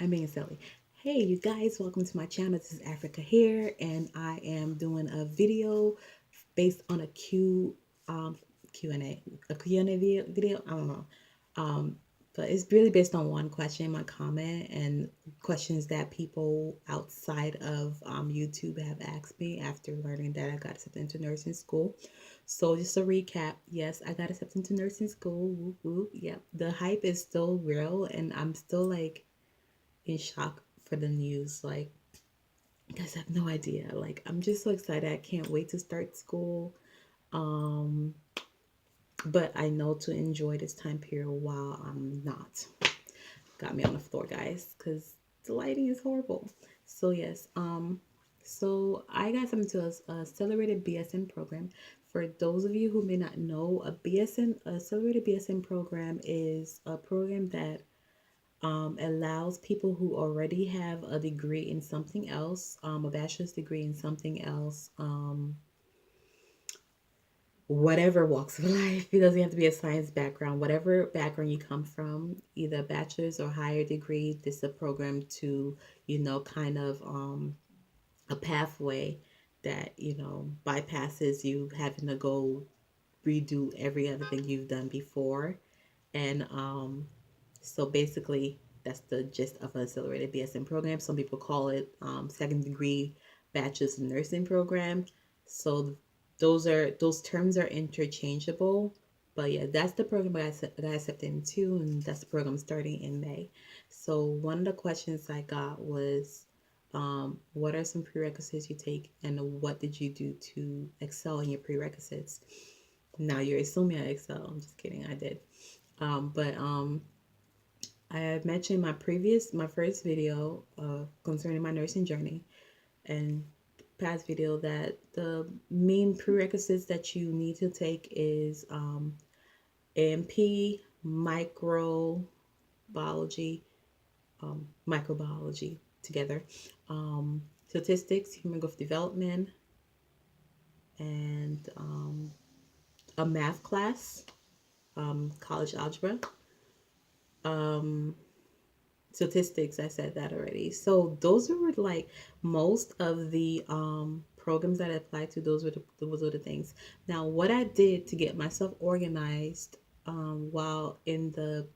I'm being silly. Hey, you guys, welcome to my channel. This is Africa here, and I am doing a video based on a Q&A, a Q&A video. I don't know. Um, but it's really based on one question, my comment, and questions that people outside of YouTube have asked me after learning that I got accepted into nursing school. So just a recap, yes, I got accepted into nursing school. Whoop, whoop. Yep, the hype is still real, and I'm still like in shock for the news. Like, you guys have no idea. Like, I'm just so excited. I can't wait to start school. Um, but I know to enjoy this time period while I'm not. Got me on the floor, guys, because the lighting is horrible. So yes, so I got something to us, a accelerated BSN program. For those of you who may not know, a accelerated BSN program is a program that allows people who already have a degree in something else, a bachelor's degree in something else, whatever walks of life. It doesn't have to be a science background, whatever background you come from, either a bachelor's or higher degree. This is a program to, kind of a pathway that, bypasses you having to go redo every other thing you've done before. And so basically, that's the gist of an accelerated BSN program. Some people call it second degree bachelor's in nursing program. So those terms are interchangeable. But yeah, that's the program I accepted into, and that's the program starting in May. So one of the questions I got was, what are some prerequisites you take, and what did you do to excel in your prerequisites? Now you're assuming I excel. I'm just kidding. I did. But I had mentioned my first video concerning my nursing journey, and past video that the main prerequisites that you need to take is AMP, microbiology, microbiology together, statistics, human growth development, and a math class, college algebra. Um, Statistics, I said that already. So those were like most of the programs that I applied to. Those were the things. Now, what I did to get myself organized while in the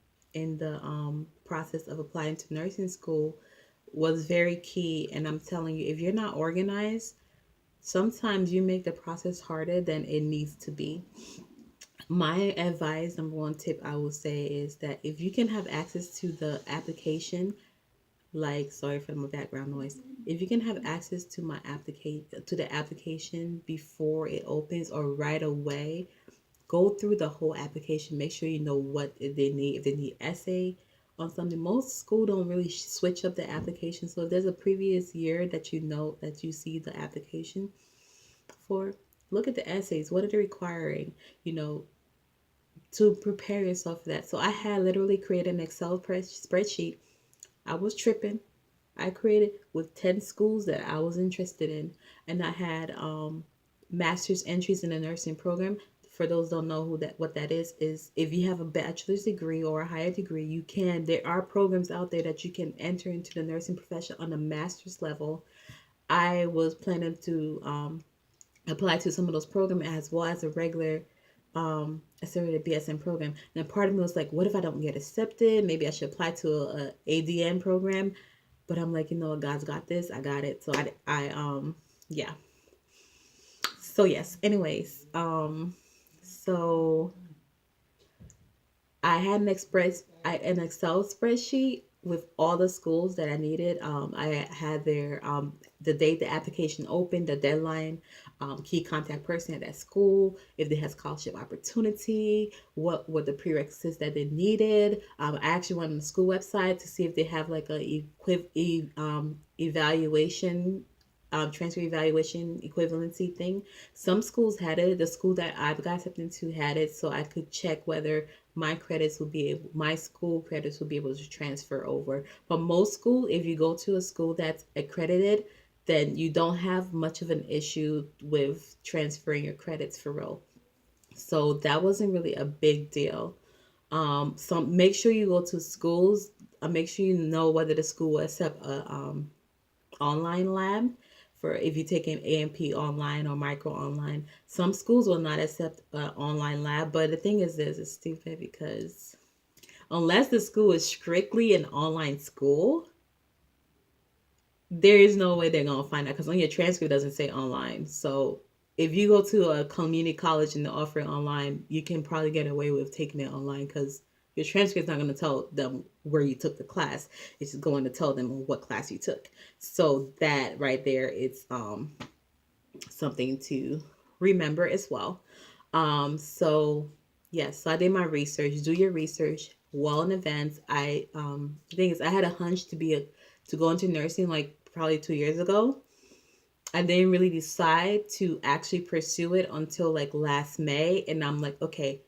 process of applying to nursing school was very key. And I'm telling you, if you're not organized, sometimes you make the process harder than it needs to be. My advice, number one tip I will say, is that if you can have access to the application, like, sorry for my background noise, if you can have access to the application before it opens or right away, go through the whole application. Make sure you know what they need. If they need essay on something, most school don't really switch up the application. So if there's a previous year that you know that you see the application for, look at the essays. What are they requiring? You know, to prepare yourself for that. So I had literally created an Excel spreadsheet. I was tripping. I created with 10 schools that I was interested in, and I had master's entries in the nursing program. For those who don't know what that is if you have a bachelor's degree or a higher degree, there are programs out there that you can enter into the nursing profession on a master's level. I was planning to apply to some of those programs as well as a regular accelerated BSN program. And part of me was like, what if I don't get accepted? Maybe I should apply to a ADN program. But I'm like, you know what, God's got this. I got it. So yeah. So yes. Anyways, so I had an Excel spreadsheet with all the schools that I needed. I had the date the application opened, the deadline, key contact person at that school, if they had scholarship opportunity, what were the prerequisites that they needed. I actually went on the school website to see if they have like evaluation, transfer evaluation equivalency thing. Some schools had it. The school that I got accepted into had it, so I could check whether my school credits will be able to transfer over. But most school, if you go to a school that's accredited, then you don't have much of an issue with transferring your credits for real. So that wasn't really a big deal. So make sure you go to schools make sure you know whether the school will accept a online lab for if you take an AMP online or micro online. Some schools will not accept an online lab, but the thing is this, it's stupid because unless the school is strictly an online school, there is no way they're gonna find out because on your transcript doesn't say online. So if you go to a community college and they offer it online, you can probably get away with taking it online because your transcript's not going to tell them where you took the class. It's just going to tell them what class you took. So that right there, it's something to remember as well. So yes, so I did my research. Do your research well in advance. The thing is, I had a hunch to go into nursing like probably 2 years ago. I didn't really decide to actually pursue it until like last May, and I'm like, okay,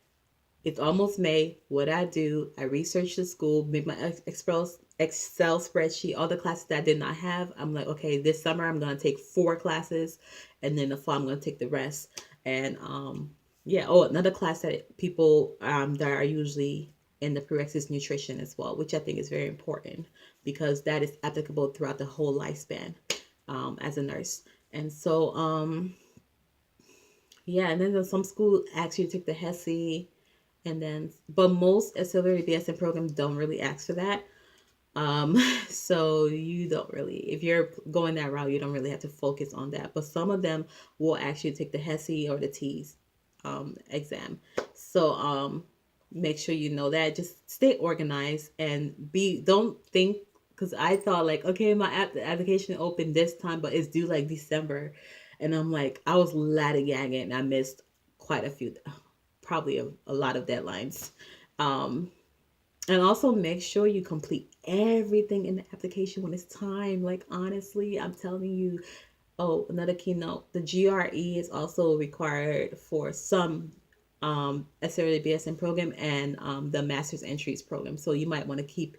it's almost May. What I do, I research the school, make my Excel spreadsheet, all the classes that I did not have. I'm like, okay, this summer I'm gonna take 4 classes, and then the fall I'm gonna take the rest. And yeah. Oh, another class that people that are usually in the prerequisites nutrition as well, which I think is very important because that is applicable throughout the whole lifespan as a nurse. And so yeah, and then there's some school ask you to take the HESI, and then but most accelerated BSN programs don't really ask for that. Um, so you don't really, if you're going that route, you don't really have to focus on that. But some of them will actually take the HESI or the TEAS exam. So make sure you know that. Just stay organized and don't think, because I thought like, okay, my application opened this time, but it's due like December. And I'm like, I was ladder-gagging and I missed quite a few, probably a lot of deadlines. Um, and also make sure you complete everything in the application when it's time. Like honestly, I'm telling you. Oh, another keynote. The GRE is also required for some accelerated BSN program and the master's entries program. So you might want to keep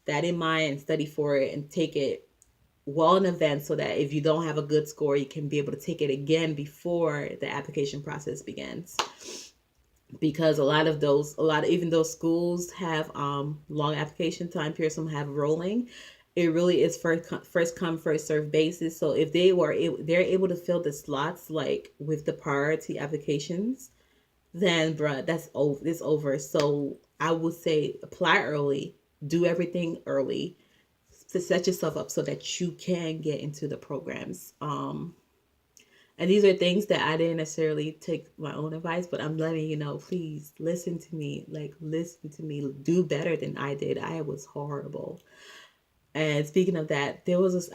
that in mind and study for it and take it well in advance so that if you don't have a good score, you can be able to take it again before the application process begins, because even though schools have long application time periods, some have rolling, it really is first come first serve basis. So if they're able to fill the slots like with the priority applications, then bruh, that's over. It's over. So I would say apply early, do everything early to set yourself up so that you can get into the programs. And these are things that I didn't necessarily take my own advice, but I'm letting you know, please listen to me. Like, listen to me. Do better than I did. I was horrible. And speaking of that,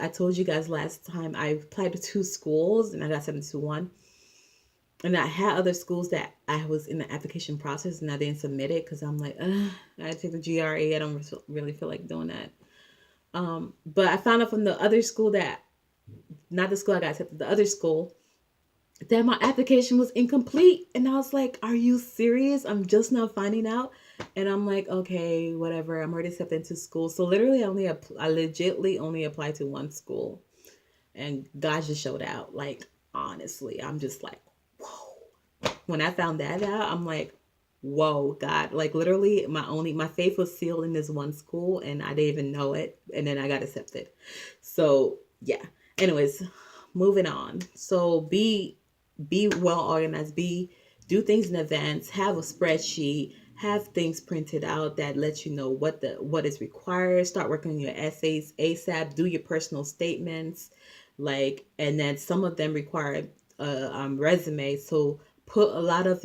I told you guys last time I applied to 2 schools and I got accepted to one. And I had other schools that I was in the application process and I didn't submit it because I'm like, I take the GRE. I don't really feel like doing that. But I found out from the other school not the school I got accepted, the other school, that my application was incomplete. And I was like, are you serious? I'm just now finding out. And I'm like, okay, whatever. I'm already accepted into school. So literally I legitly only applied to one school. And God just showed out. Like, honestly, I'm just like, whoa. When I found that out, I'm like, whoa, God. Like literally my faith was sealed in this one school and I didn't even know it. And then I got accepted. So yeah. Anyways, moving on. So be well organized, do things in advance, have a spreadsheet, have things printed out that lets you know what is required. Start working on your essays ASAP, do your personal statements, like, and then some of them require a resume. So put a lot of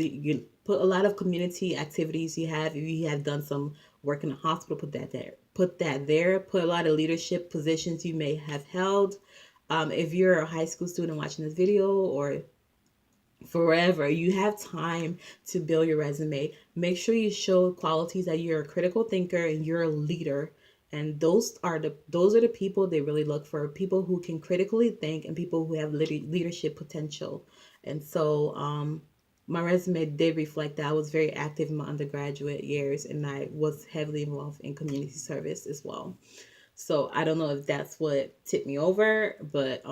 community activities you have. If you have done some work in a hospital, put that there. Put a lot of leadership positions you may have held. If you're a high school student watching this video, or forever, you have time to build your resume. Make sure you show qualities that you're a critical thinker and you're a leader. And those are the people they really look for, people who can critically think and people who have leadership potential. And so my resume did reflect that. I was very active in my undergraduate years and I was heavily involved in community service as well. So I don't know if that's what tipped me over, but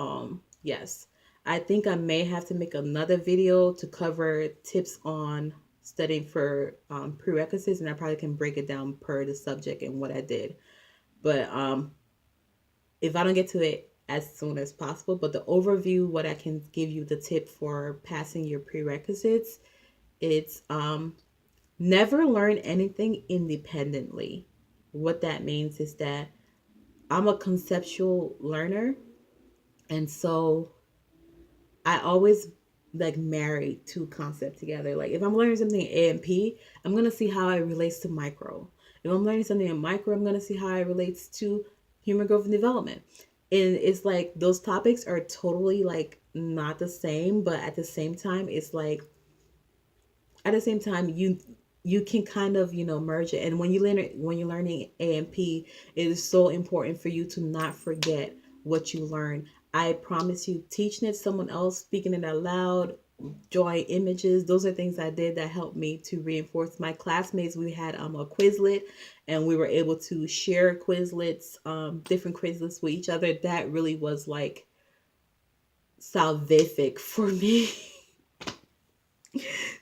yes. I think I may have to make another video to cover tips on studying for prerequisites, and I probably can break it down per the subject and what I did. But if I don't get to it as soon as possible, but the overview, what I can give you the tip for passing your prerequisites, it's never learn anything independently. What that means is that I'm a conceptual learner, and so I always like marry two concepts together. Like if I'm learning something in A&P, I'm gonna see how it relates to micro. If I'm learning something in micro, I'm gonna see how it relates to human growth and development. And it's like those topics are totally like not the same, but at the same time, it's like at the same time you can kind of merge it. And when you're learning A&P, it is so important for you to not forget what you learn. I promise you, teaching it to someone else, speaking it out loud, drawing images, those are things I did that helped me to reinforce. My classmates, we had a quizlet, and we were able to share quizlets, different quizlets with each other. That really was like salvific for me.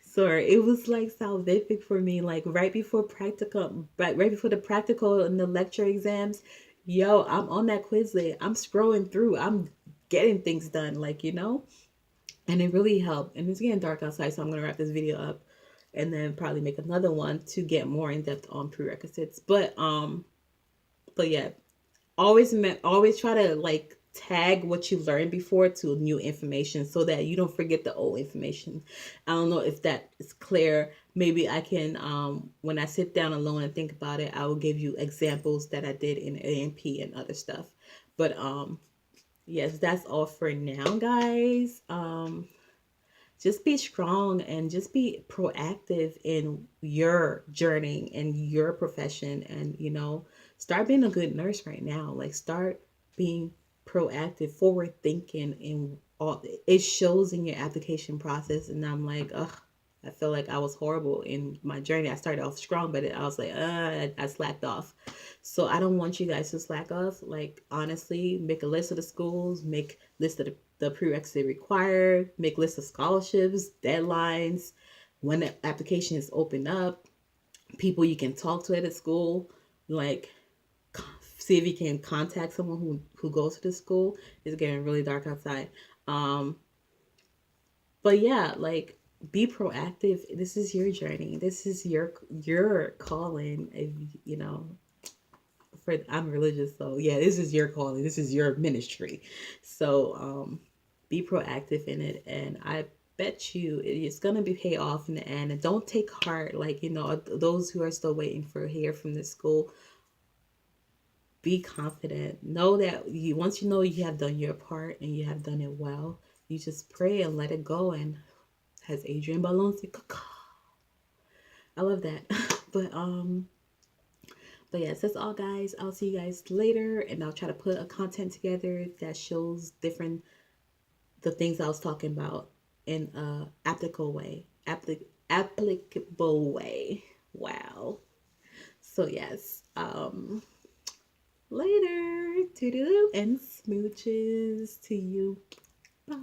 Sorry, it was like salvific for me. Like right before practical, right before the practical and the lecture exams, yo, I'm on that Quizlet. I'm scrolling through. I'm getting things done, and it really helped. And it's getting dark outside, so I'm gonna wrap this video up, and then probably make another one to get more in depth on prerequisites. But yeah, always try to like tag what you learned before to new information so that you don't forget the old information. I don't know if that is clear. Maybe I can when I sit down alone and think about it, I will give you examples that I did in A&P and other stuff. But yes, that's all for now, guys. Just be strong and just be proactive in your journey and your profession, and start being a good nurse right now. Like start being proactive, forward thinking, and all it shows in your application process. And I'm like, ugh, I feel like I was horrible in my journey. I started off strong, but I was like, I slacked off. So I don't want you guys to slack off. Like honestly, make a list of the schools, make list of the prerequisite required, make lists of scholarships, deadlines, when the application is opened up, people you can talk to at the school, like see if you can contact someone who goes to the school. It's getting really dark outside. Um, but yeah, like be proactive. This is your journey. This is your calling. If for I'm religious, so yeah, this is your calling. This is your ministry. So be proactive in it, and I bet you it's gonna be pay off in the end. And don't take heart, like those who are still waiting for hear from the school. Be confident. Know that you once you know you have done your part and you have done it well, you just pray and let it go. And as Adrian Ballon said, I love that. but But yes, that's all, guys. I'll see you guys later, and I'll try to put a content together that shows different the things I was talking about in a applicable way. Wow. So yes, later, toodaloo, and smooches to you. Bye.